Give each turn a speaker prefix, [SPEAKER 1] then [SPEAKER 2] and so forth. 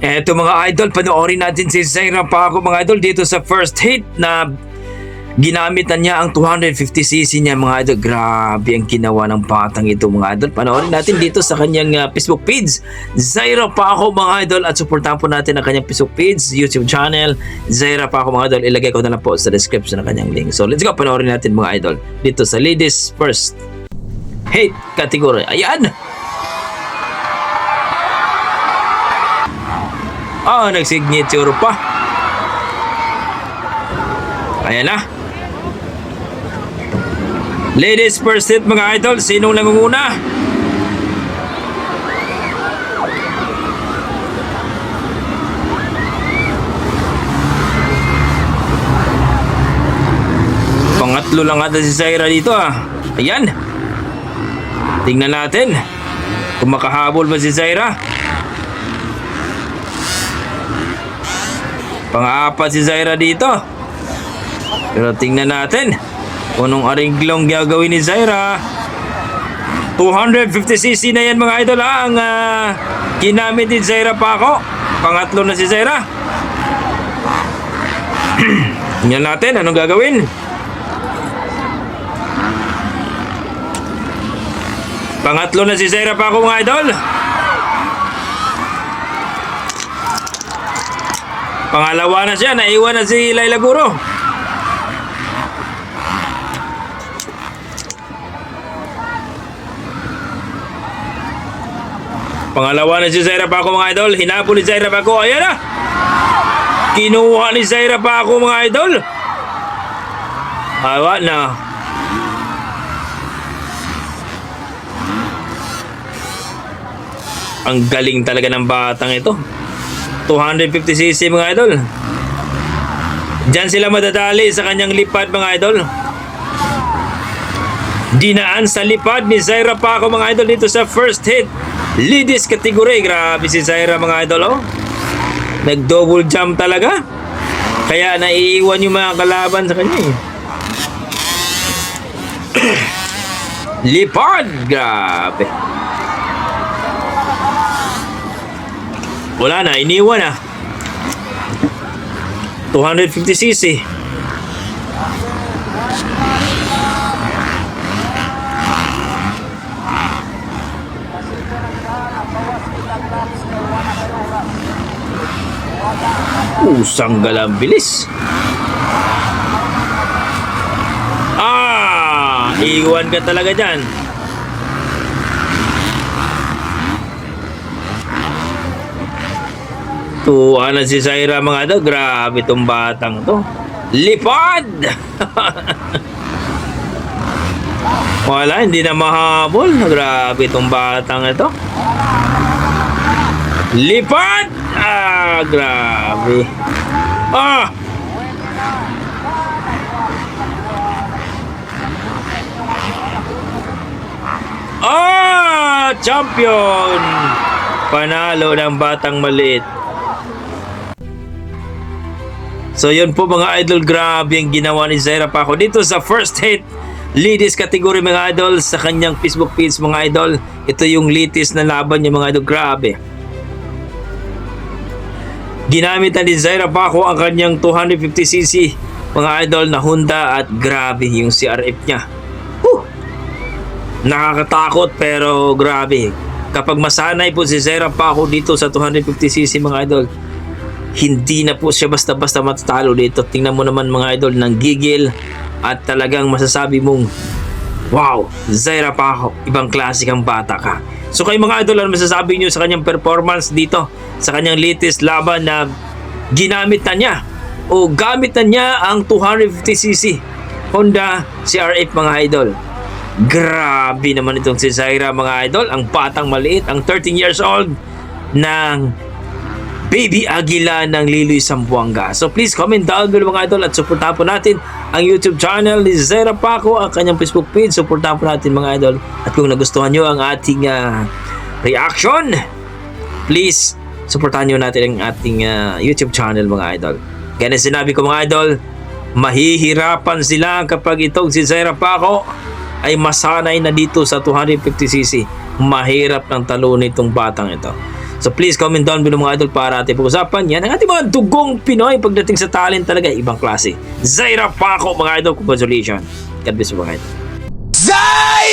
[SPEAKER 1] Eto mga idol, panoorin natin si Zaira Paco mga idol dito sa first hit na ginamit na niya ang 250cc niya mga idol. Grabe ang ginawa ng batang ito mga idol. Panoorin natin dito sa kanyang Facebook page, Zaira Paco mga idol, at supportahan po natin ang kanyang Facebook page, YouTube channel, Zaira Paco mga idol. Ilagay ko na lang po sa description ng kanyang link. So let's go, panoorin natin mga idol dito sa ladies first hit category. Ayan! Nagsignature pa. Ayan na. Ladies first hit mga idol. Sinong nangunguna? Pangatlo lang ata si Zaira dito Ayan. Tingnan natin kung makahabol ba si Zaira. Pang-apat si Zaira dito. Pero tingnan natin kung anong aringlong gagawin ni Zaira. 250cc na yan mga idol ang ginamit ni Zaira Paco. Pangatlo na si Zaira. Tingnan natin anong gagawin. Pangatlo na si Zaira Paco mga idol. Pangalawa na siya, naiwan na si Laila Guro. Pangalawa na si Zaira Paco mga idol. Hinapon ni Zaira Paco. Ayan na. Kinuha ni Zaira Paco mga idol. Awa na. Ang galing talaga ng batang ito. 250cc mga idol. Diyan sila madadali sa kanyang lipad mga idol. Dinaan sa lipad ni Zaira Paco mga idol dito sa first hit ladies category. Grabe si Zaira mga idol Nag double jump talaga. Kaya naiiwan yung mga kalaban sa kanya Lipad. Grabe. Wala na, iniwan 250cc. Sanggal ang bilis. Iwan ka talaga dyan. Tuwa na si Zaira mga idol. Grabe itong batang to. Lipad! Wala, hindi na mahabol. Grabe itong batang ito. Lipad! Grabe. Champion! Panalo ng batang maliit. So yun po mga idol, grabe ang ginawa ni Zaira Paco dito sa first hit ladies category mga idol sa kanyang Facebook page mga idol. Ito yung latest na laban niya mga idol. Grabe. Ginamit na ni Zaira Paco ang kanyang 250cc mga idol na Honda at grabe yung CRF niya. Nakakatakot pero grabe. Kapag masanay po si Zaira Paco dito sa 250cc mga idol, hindi na po siya basta-basta matatalo dito. Tingnan mo naman mga idol, ng gigil at talagang masasabi mong wow, Zaira Paco, ibang klase kang bata ka. So kayo mga idol, ano masasabi nyo sa kanyang performance dito sa kanyang latest laban na ginamit na niya o gamit na niya ang 250cc Honda CRF mga idol? Grabe naman itong si Zaira mga idol, ang batang maliit, ang 13 years old ng Baby Aguila ng Liloy Zamboanga. So please comment down below mga idol at supportahan po natin ang YouTube channel ni Zaira Paco, ang kanyang Facebook page. Supportahan po natin mga idol. At kung nagustuhan nyo ang ating reaction, please supportahan nyo natin ang ating YouTube channel mga idol. Kaya na sinabi ko mga idol, mahihirapan sila kapag itong si Zaira Paco ay masanay na dito sa 250cc. Mahirap ng talo nitong batang ito. So please comment down below mga idol para ating pag-usapan. Yan ang ating mga dugong Pinoy pagdating sa talent talaga. Ibang klase. Zaira Paco mga idol. Congratulations. God bless you mga idol.
[SPEAKER 2] Zay!